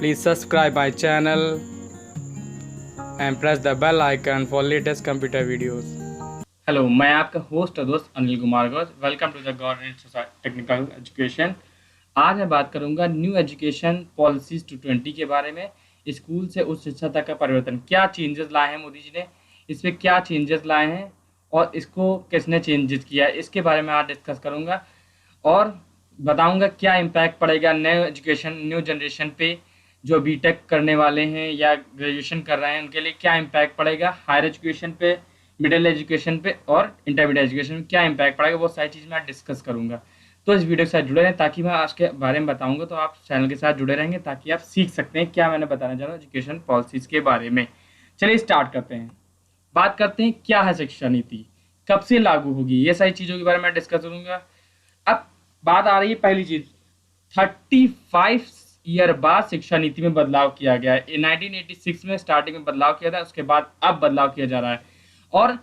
Please subscribe my channel and press the bell icon for latest computer videos. Hello, मैं आपका host और दोस्त Anil Kumar Ghosh. Welcome to the government technical education. आज मैं बात करूंगा न्यू एजुकेशन पॉलिसीज 2020 के बारे में। स्कूल से उच्च शिक्षा तक का परिवर्तन, क्या चेंजेस लाए हैं मोदी जी ने, इसमें क्या चेंजेस लाए हैं और इसको किसने चेंजेस किया है, इसके बारे में आज डिस्कस करूंगा और बताऊंगा क्या इम्पैक्ट पड़ेगा न्यू जनरेशन पे। जो बीटेक करने वाले हैं या ग्रेजुएशन कर रहे हैं उनके लिए क्या इम्पैक्ट पड़ेगा, हायर एजुकेशन पे, मिडिल एजुकेशन पे और इंटरमीडिएट एजुकेशन में क्या इम्पैक्ट पड़ेगा, वो सारी चीज़ मैं डिस्कस करूंगा। तो इस वीडियो के साथ जुड़े रहें ताकि मैं आज के बारे में बताऊंगा, तो आप चैनल के साथ जुड़े रहेंगे ताकि आप सीख सकते हैं क्या मैंने बताना चाह रहा हूँ एजुकेशन पॉलिसीज़ के बारे में। चलिए स्टार्ट करते हैं। बात करते हैं क्या है शिक्षा नीति, कब से लागू होगी, ये सारी चीज़ों के बारे में डिस्कस करूँगा। अब बात आ रही है पहली चीज़, 35 ईयर बाद शिक्षा नीति में बदलाव किया गया है। 1986 में स्टार्टिंग में बदलाव किया था, उसके बाद अब बदलाव किया जा रहा है। और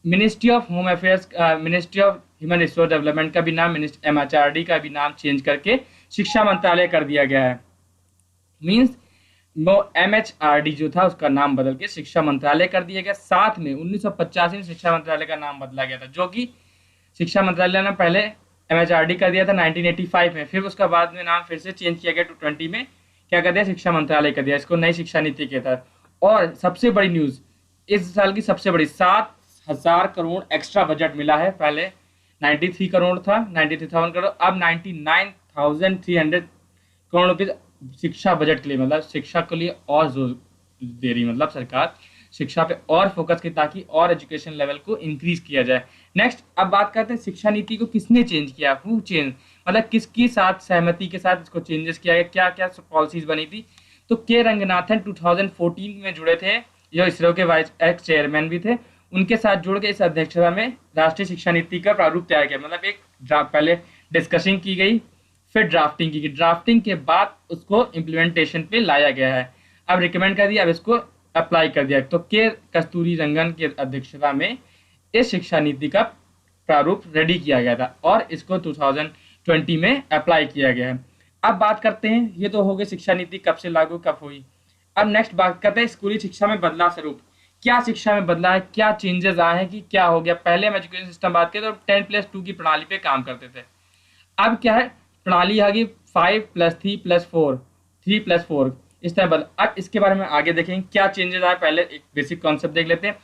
ministry of home affairs, ministry of human resource development का भी नाम MHRD का भी नाम चेंज करके शिक्षा मंत्रालय कर दिया गया है। मीन्स वो MHRD जो था उसका नाम बदल के शिक्षा मंत्रालय कर दिया गया। साथ में 1985 में शिक्षा मंत्रालय का नाम बदला गया था, जो कि शिक्षा मंत्रालय ने पहले MHRD कर दिया था 1985 में, फिर उसका बाद में नाम फिर से चेंज किया गया 2020 में, क्या कर दिया, शिक्षा मंत्रालय कर दिया, इसको नई शिक्षा नीति के तहत। और सबसे बड़ी न्यूज़, इस साल की सबसे बड़ी, 7,000 करोड़ एक्स्ट्रा बजट मिला है। पहले 93 करोड़ था, 93,000 करोड़, अब 99,300 करोड़ रुपये शिक्षा बजट के लिए, मतलब शिक्षा के लिए और जोर दे रही, मतलब सरकार शिक्षा पे और फोकस की ताकि और एजुकेशन लेवल को इंक्रीज किया जाए। नेक्स्ट, अब बात करते हैं शिक्षा नीति को किसने चेंज किया, हु चेंज, मतलब किसकी साथ सहमति के साथ इसको चेंजेस किया गया, क्या क्या पॉलिसीज बनी थी। तो के रंगनाथन 2014 में जुड़े थे, जो इसरो के वाइस एक्स चेयरमैन भी थे, उनके साथ जुड़ के इस अध्यक्षता में राष्ट्रीय शिक्षा नीति का प्रारूप तैयार किया। मतलब एक पहले डिस्कसिंग की गई, फिर ड्राफ्टिंग की गई, ड्राफ्टिंग के बाद उसको इम्प्लीमेंटेशन पे लाया गया है। अब रिकमेंड कर दिया, अब इसको अप्लाई कर दिया। तो के कस्तूरी रंगन की अध्यक्षता में इस शिक्षा नीति का प्रारूप रेडी किया गया था और इसको 2020 में अप्लाई किया गया है। अब बात करते हैं, ये तो हो गई शिक्षा नीति कब से लागू कब हुई। अब नेक्स्ट बात करते हैं स्कूली शिक्षा में बदलाव स्वरूप, क्या शिक्षा में बदला है, क्या चेंजेस आए हैं, कि क्या हो गया। पहले हम एजुकेशन सिस्टम बात करें तो 10+2 की प्रणाली पे काम करते थे। अब क्या है, प्रणाली आ गई 5+3+4, 3+4, इस तरह बदल। अब इसके बारे में आगे देखेंगे क्या चेंजेस आए। पहले एक बेसिक कॉन्सेप्ट देख लेते हैं।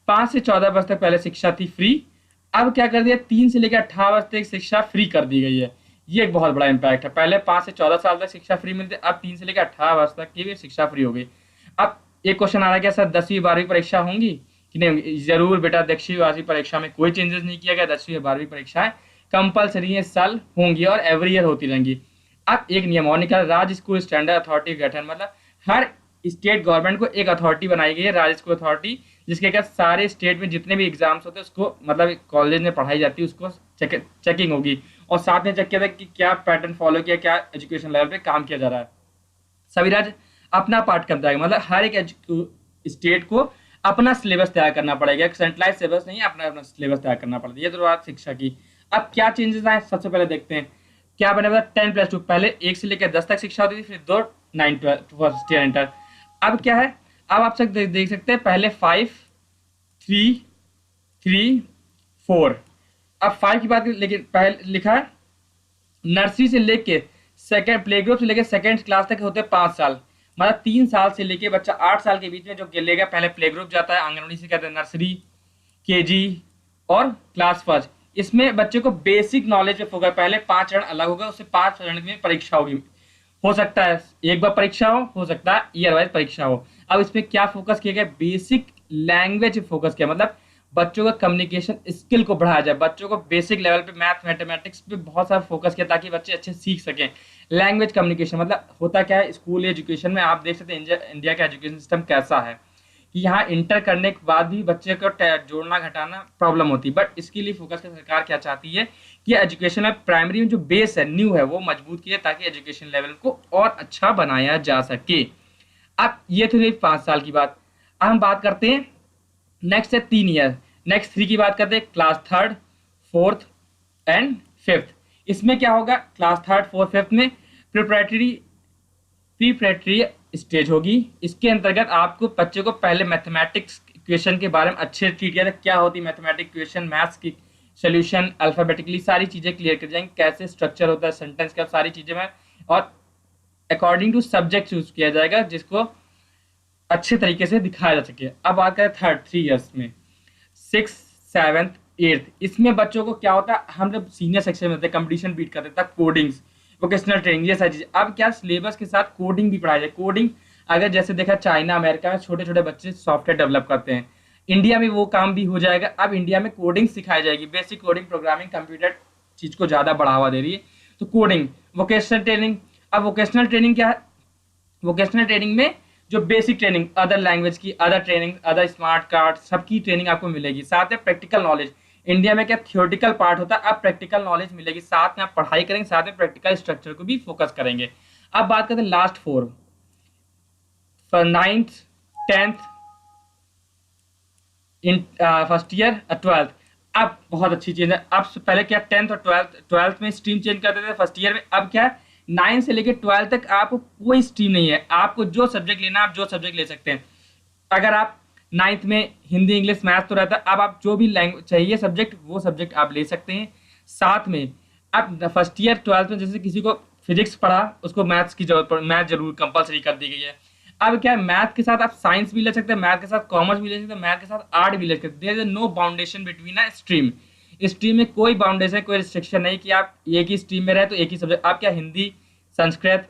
5 से 14 वर्ष तक पहले शिक्षा थी फ्री, अब क्या कर दिया, 3 से लेकर 18 वर्ष तक शिक्षा फ्री कर दी गई है। ये एक बहुत बड़ा इम्पैक्ट है। पहले 5 से 14 साल तक शिक्षा फ्री मिलती, अब 3 से लेकर 18 वर्ष तक की भी शिक्षा फ्री हो गई। अब एक क्वेश्चन आ रहा है, क्या सर 10वीं 12वीं परीक्षा होंगी कि नहीं? जरूर बेटा, 10वीं 12वीं परीक्षा में कोई चेंजेस नहीं किया गया। 10वीं और 12वीं परीक्षाएं कंपलसरी इस साल होंगी और एवरी ईयर होती रहेंगी। अब एक नियम और निकला, राज्य स्कूल स्टैंडर्ड अथॉरिटी गठन, मतलब हर स्टेट गवर्नमेंट को एक अथॉरिटी बनाई गई है, राज्य स्कूल अथॉरिटी, जिसके क्या सारे स्टेट में जितने भी एग्जाम्स होते हैं उसको, मतलब कॉलेज में पढ़ाई जाती है, उसको चेकिंग होगी और साथ में चेक किया था कि क्या पैटर्न फॉलो किया, क्या एजुकेशन लेवल पे काम किया जा रहा है। सभी राज्य अपना पार्ट करता है, मतलब हर एक स्टेट को अपना सिलेबस तैयार करना पड़ेगा, एक सेंट्रलाइज सिलेबस नहीं, अपना अपना सिलेबस तैयार करना पड़ेगा। ये तो बात शिक्षा की। अब क्या चेंजेस आए, सबसे पहले देखते हैं क्या बने। 10+2, पहले 1 से लेकर 10 तक शिक्षा होती थी, फिर 2 9 12 इंटर। अब क्या है, अब आप सब देख सकते हैं, पहले 5 3 3 4, अब 5 की बात, लेकिन पहले लिखा है नर्सरी से लेके सेकंड, प्ले ग्रुप से लेके सेकंड क्लास तक होते हैं 5 साल, मतलब 3 साल से लेके बच्चा 8 साल के बीच में जो लेगा, पहले प्ले ग्रुप जाता है, आंगनवाड़ी से कहते हैं नर्सरी, KG और क्लास फर्स्ट। इसमें बच्चे को बेसिक नॉलेज पे फोकस, पहले 5 चरण अलग होगा, उससे 5 चरण में परीक्षा होगी, हो सकता है एक बार परीक्षा हो सकता है ईयर वाइज परीक्षा हो। अब इसमें क्या फोकस किया गया, बेसिक लैंग्वेज फोकस किया, मतलब बच्चों का कम्युनिकेशन स्किल को बढ़ाया जाए, बच्चों को बेसिक लेवल पे मैथ मैथमेटिक्स पे बहुत सारा फोकस किया ताकि बच्चे अच्छे सीख सकें। लैंग्वेज कम्युनिकेशन, मतलब होता क्या है स्कूल एजुकेशन में, आप देख सकते हैं इंडिया का एजुकेशन सिस्टम कैसा है कि यहाँ इंटर करने के बाद भी बच्चे को जोड़ना घटाना प्रॉब्लम होती है। बट इसके लिए फोकस सरकार क्या चाहती है कि एजुकेशन में प्राइमरी में जो बेस है, न्यू है, वो मजबूत किया ताकि एजुकेशन लेवल को और अच्छा बनाया जा सके। अब ये थी 5 साल की बात। अब हम बात करते हैं नेक्स्ट है 3 ईयर। नेक्स्ट 3 की बात करते हैं, class 3rd 4th and 5th। इसमें क्या होगा, क्लास 3rd 4th 5th में प्रिपरेटरी स्टेज होगी। इसके अंतर्गत आपको बच्चे को पहले मैथमेटिक्स इक्वेशन के बारे में अच्छे से ट्रीट किया जाए, क्या होती है मैथमेटिक इक्वेशन, मैथ्स की सोल्यूशन, अल्फाबेटिकली सारी चीज़ें क्लियर कर जाएंगे, कैसे स्ट्रक्चर होता है सेंटेंस का, सारी चीज़ें में, और अकॉर्डिंग टू सब्जेक्ट चूज किया जाएगा जिसको अच्छे तरीके से दिखाया जा सके। अब बात करें 3 इयर्स में, 6, 7, 8, इसमें बच्चों को क्या होता है, हम जब सीनियर सेक्शन में थे कंपटीशन बीट करते थे, कोडिंग्स, वोकेशनल ट्रेनिंग, ये सारी चीज़। अब क्या सिलेबस के साथ कोडिंग भी पढ़ाई जाए। कोडिंग अगर जैसे देखा चाइना अमेरिका में छोटे छोटे बच्चे सॉफ्टवेयर डेवलप करते हैं, इंडिया में वो काम भी हो जाएगा। अब इंडिया में कोडिंग सिखाई जाएगी, बेसिक कोडिंग, प्रोग्रामिंग, कंप्यूटर चीज़ को ज़्यादा बढ़ावा दे रही है, तो कोडिंग, वोकेशनल ट्रेनिंग। अब वोकेशनल ट्रेनिंग क्या है, वोकेशनल ट्रेनिंग में जो बेसिक ट्रेनिंग, अदर लैंग्वेज की, other training, other smart card, सबकी ट्रेनिंग आपको मिलेगी। साथ में प्रैक्टिकल नॉलेज, इंडिया में क्या थियोरटिकल पार्ट होता है, अब प्रैक्टिकल नॉलेज मिलेगी, साथ में आप पढ़ाई करेंगे, साथ में प्रैक्टिकल स्ट्रक्चर को भी फोकस करेंगे। अब बात करते हैं last 4, 9th, 10th, in first year, 12th। अब बहुत अच्छी चीज है, अब पहले क्या 10th और 12th में स्ट्रीम चेंज करते थे फर्स्ट ईयर में, अब क्या है 9 से लेकर 12 तक आपको कोई स्ट्रीम नहीं है, आपको जो सब्जेक्ट लेना आप जो सब्जेक्ट ले सकते हैं। अगर आप 9th में हिंदी, इंग्लिश, मैथ तो रहता है, अब आप जो भी लैंग्वेज चाहिए सब्जेक्ट, वो सब्जेक्ट आप ले सकते हैं। साथ में अब फर्स्ट ईयर 12th में जैसे किसी को फिजिक्स पढ़ा, उसको मैथ्स की जरूरत पड़, मैथ जरूर कंपलसरी कर दी गई है। अब क्या है, मैथ के साथ आप साइंस भी ले सकते हैं, मैथ के साथ कॉमर्स भी ले सकते हैं, मैथ के साथ आर्ट भी ले सकते हैं। There is no boundation between a stream. Stream में कोई बाउंडेशन, कोई रिस्ट्रिक्शन नहीं कि आप एक ही स्ट्रीम में रहे तो एक ही सब्जेक्ट। आप क्या हिंदी, संस्कृत,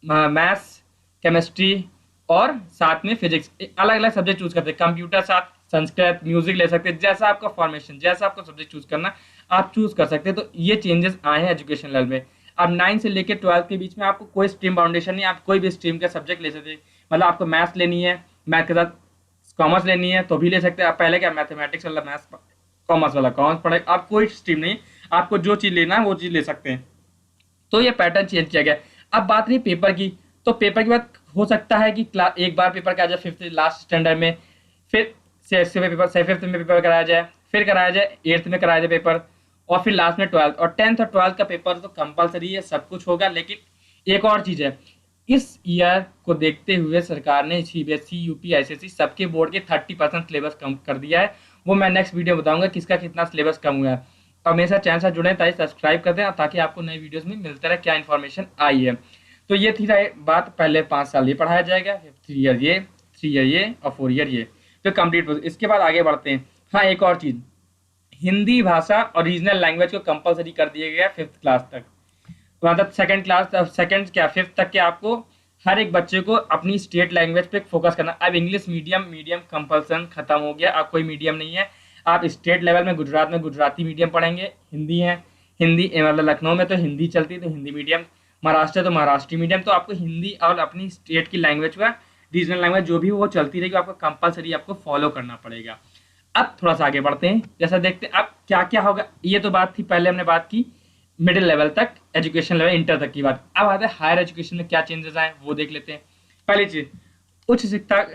मैथ्स, केमिस्ट्री और साथ में फिजिक्स, अलग अलग सब्जेक्ट चूज करते हैं। कंप्यूटर साथ संस्कृत, म्यूजिक ले सकते हैं, जैसा आपका फॉर्मेशन, जैसा आपको सब्जेक्ट चूज करना आप चूज कर सकते हैं। तो ये चेंजेस आए हैं एजुकेशन लेवल में। अब 9 से लेकर 12 के बीच में आपको कोई स्ट्रीम बाउंडेशन नहीं, आप कोई भी स्ट्रीम का सब्जेक्ट ले सकते हैं। मतलब आपको मैथ्स लेनी है, मैथ के साथ कॉमर्स लेनी है तो भी ले सकते हैं। आप पहले क्या मैथमेटिक्स वाला मैथ्स, कॉमर्स वाला कॉमर्स पढ़े, आप कोई स्ट्रीम नहीं, आपको जो चीज़ लेना है वो चीज़ ले सकते हैं। तो ये पैटर्न चेंज किया गया। अब बात रही पेपर की, तो पेपर के बाद हो सकता है कि एक बार पेपर कराया जाए 5th लास्ट स्टैंडर्ड में, फिर 6th में पेपर, 5th में पेपर कराया जाए, फिर कराया जाए 8th में कराया जाए पेपर, और फिर लास्ट में 12th और 10th और 12th का पेपर तो कंपलसरी है, सब कुछ होगा। लेकिन एक और चीज़ है, इस ईयर को देखते हुए सरकार ने CBSE, यूपी, ICSE सबके बोर्ड के 30% सिलेबस कम कर दिया है। वो मैं नेक्स्ट वीडियो बताऊंगा किसका कितना सिलेबस कम हुआ है। हमेशा चैनल से जुड़े ताकि सब्सक्राइब कर दें, ताकि आपको नई वीडियोस में मिलता रहे क्या इन्फॉर्मेशन आई है। तो ये थी बात, पहले 5 साल ये पढ़ाया जाएगा, 3 ईयर ये, 3 ईयर ये और 4 ईयर ये, तो कंप्लीट। इसके बाद आगे बढ़ते हैं। हाँ, एक और चीज़, हिंदी भाषा और रीजनल लैंग्वेज को कंपलसरी कर दिया गया 5th क्लास तक, मतलब फिफ्थ तक के आपको हर एक बच्चे को अपनी स्टेट लैंग्वेज पे फोकस करना। अब इंग्लिश मीडियम कंपल्सन खत्म हो गया, अब कोई मीडियम नहीं है। आप स्टेट लेवल में गुजरात में गुजराती मीडियम पढ़ेंगे, हिंदी है, हिंदी मतलब लखनऊ में तो हिंदी चलती है तो हिंदी मीडियम, महाराष्ट्र तो महाराष्ट्री मीडियम। तो आपको हिंदी और अपनी स्टेट की लैंग्वेज का, रीजनल लैंग्वेज जो भी वो चलती रहेगी, आपको कंपलसरी आपको फॉलो करना पड़ेगा। अब थोड़ा सा आगे बढ़ते हैं, जैसा देखते हैं अब क्या क्या होगा। ये तो बात थी, पहले हमने बात की मिडिल लेवल तक, एजुकेशन लेवल इंटर तक की बात। अब आते हैं हायर एजुकेशन में क्या चेंजेस आए वो देख लेते हैं। पहली चीज, उच्च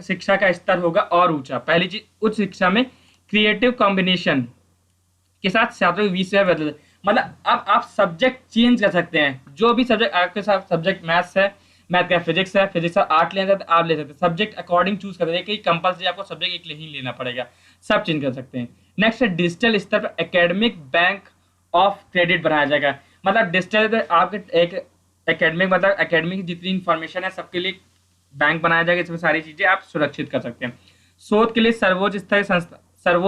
शिक्षा का स्तर होगा और ऊंचा। पहली चीज, उच्च शिक्षा में क्रिएटिव कॉम्बिनेशन के साथ छात्रों की विषय बदल, मतलब अब आप सब्जेक्ट चेंज कर सकते हैं। जो भी सब्जेक्ट आपके साथ, सब्जेक्ट मैथ्स है, मैथ का फिजिक्स है, फिजिक्स और आर्ट लेना चाहते हैं आप ले सकते हैं, सब्जेक्ट अकॉर्डिंग चूज कर सकते हैं, कंपल्सरी आपको सब्जेक्ट एक ही लेना पड़ेगा, सब चेंज कर सकते हैं। नेक्स्ट है डिजिटल स्तर पर एकेडमिक बैंक ऑफ क्रेडिट बनाया जाएगा। मतलब डिजिटल आपके एक एकेडमिक, मतलब एकेडमिक जितनी इंफॉर्मेशन है सबके लिए बैंक बनाया जाएगा, इसमें सारी चीजें आप सुरक्षित कर सकते हैं। शोध के लिए सर्वोच्च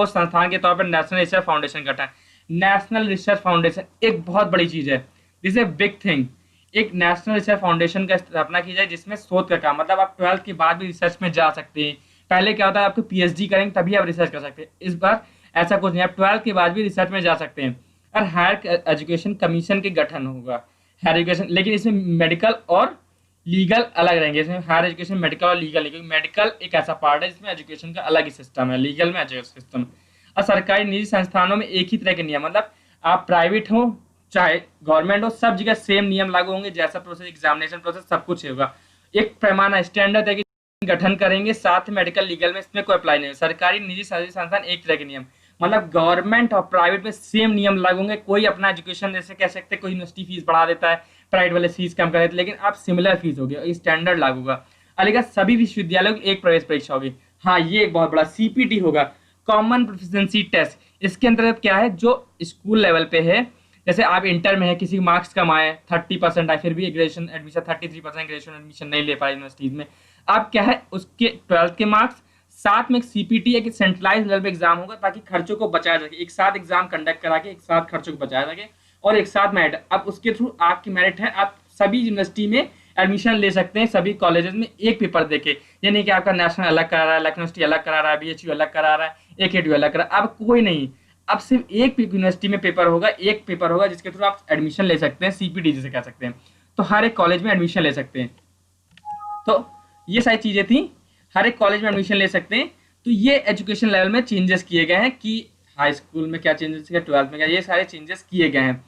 संस्थान के तौर पर नेशनल रिसर्च फाउंडेशन गठन। नेशनल रिसर्च फाउंडेशन एक बहुत बड़ी चीज है, दिस इज बिग थिंग। एक नेशनल रिसर्च फाउंडेशन का स्थापना की जाए जिसमें शोध का काम, मतलब आप 12th के बाद भी रिसर्च में जा सकते हैं। पहले क्या होता है, आपको PhD करेंगे तभी आप रिसर्च कर सकते हैं, इस बार ऐसा कुछ नहीं, आप 12th के बाद भी रिसर्च में जा सकते हैं। और हायर एजुकेशन कमीशन के गठन होगा, हायर एजुकेशन, लेकिन इसमें मेडिकल और लीगल अलग रहेंगे। इसमें हायर एजुकेशन मेडिकल और लीगल, लेकिन मेडिकल एक ऐसा पार्ट है जिसमें एजुकेशन का अलग ही सिस्टम है, लीगल में एजुकेशन सिस्टम। और सरकारी निजी संस्थानों में एक ही तरह के नियम, मतलब आप प्राइवेट हो चाहे गवर्नमेंट हो, सब जगह सेम नियम लागू होंगे, जैसा प्रोसेस, एग्जामिनेशन प्रोसेस सब कुछ होगा। एक पैमाना स्टैंडर्ड है कि गठन करेंगे, साथ मेडिकल लीगल में इसमें कोई अप्लाई नहीं है। सरकारी निजी संस्थान एक तरह के नियम, मतलब गवर्नमेंट और प्राइवेट में सेम नियम लागू होंगे। कोई अपना एजुकेशन जैसे कह सकते हैं, कोई यूनिवर्सिटी फीस बढ़ा देता है, प्राइवेट वाले फीस कम कर रहे थे, लेकिन अब सिमिलर फीस होगी, स्टैंडर्ड लागू होगा। अलीगढ़ सभी विश्वविद्यालयों की एक प्रवेश परीक्षा होगी। हाँ, ये एक बहुत बड़ा सीपीटी होगा, कॉमन प्रोफिशिएंसी टेस्ट। इसके अंतर्गत क्या है, जो स्कूल लेवल पे है, जैसे आप इंटर में है, किसी मार्क्स कम आए, 30% आए, फिर भी ग्रेजुएशन एडमिशन 33% ग्रेजुएशन एडमिशन नहीं ले पाए यूनिवर्सिटीज में, आप क्या है उसके 12th के मार्क्स साथ में एक सीपीटी एक सेंट्रलाइज लेवल पे एग्जाम होगा, ताकि खर्चों को बचाया सके, एक साथ एग्जाम कंडक्ट करा के एक साथ खर्चों को बचाया सके और एक साथ मेरिट। अब उसके थ्रू आपकी मेरिट है, आप सभी यूनिवर्सिटी में एडमिशन ले सकते हैं, सभी कॉलेजेस में एक पेपर देके। ये नहीं कि आपका नेशनल अलग करा रहा है, लखनऊ यूनिवर्सिटी अलग करा रहा है, बीएचयू अलग करा रहा है, एकेडीयू अलग करा, अब कोई नहीं, अब सिर्फ एक यूनिवर्सिटी में पेपर होगा, एक पेपर होगा जिसके थ्रू आप एडमिशन ले सकते हैं, सीपीटी जिसे कह सकते हैं। तो हर एक कॉलेज में एडमिशन ले सकते हैं। तो ये सारी चीजें थी, हर एक कॉलेज में एडमिशन ले सकते हैं। तो ये एजुकेशन लेवल में चेंजेस किए गए हैं कि हाई स्कूल में क्या चेंजेस किए, 12th में क्या, ये सारे चेंजेस किए गए हैं।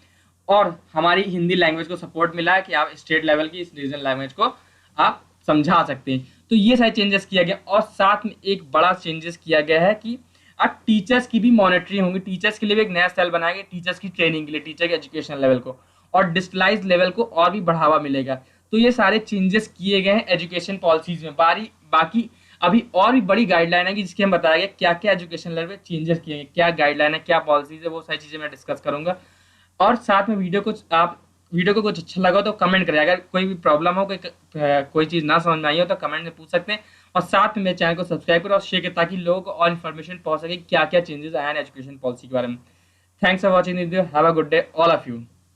और हमारी हिंदी लैंग्वेज को सपोर्ट मिला है कि आप स्टेट लेवल की इस रीजनल लैंग्वेज को आप समझा सकते हैं। तो ये सारे चेंजेस किया गया, और साथ में एक बड़ा चेंजेस किया गया है कि अब टीचर्स की भी मॉनिटरिंग होगी, टीचर्स के लिए भी एक नया सेल बनाया गया, टीचर्स की ट्रेनिंग के लिए, टीचर के एजुकेशन लेवल को और डिजिटलाइज लेवल को और भी बढ़ावा मिलेगा। तो ये सारे चेंजेस किए गए हैं एजुकेशन पॉलिसीज में। बाकी अभी और भी बड़ी गाइडलाइन है कि जिसके हम बताया गया क्या क्या एजुकेशन लेवल पे चेंजेस किए गए, क्या गाइडलाइन है, क्या पॉलिसीज है, वो सारी चीजें मैं डिस्कस करूंगा। और साथ में वीडियो को कुछ अच्छा लगा तो कमेंट करें, अगर कोई भी प्रॉब्लम हो, कोई चीज़ ना समझ में आई हो तो कमेंट में पूछ सकते हैं। और साथ में मेरे चैनल को सब्सक्राइब करो और शेयर करें, ताकि लोगों को और इन्फॉर्मेशन पहुंच सके क्या क्या चेंजेस आए हैं एजुकेशन पॉलिसी के बारे में। Thanks for watching this video, have a good day all of you.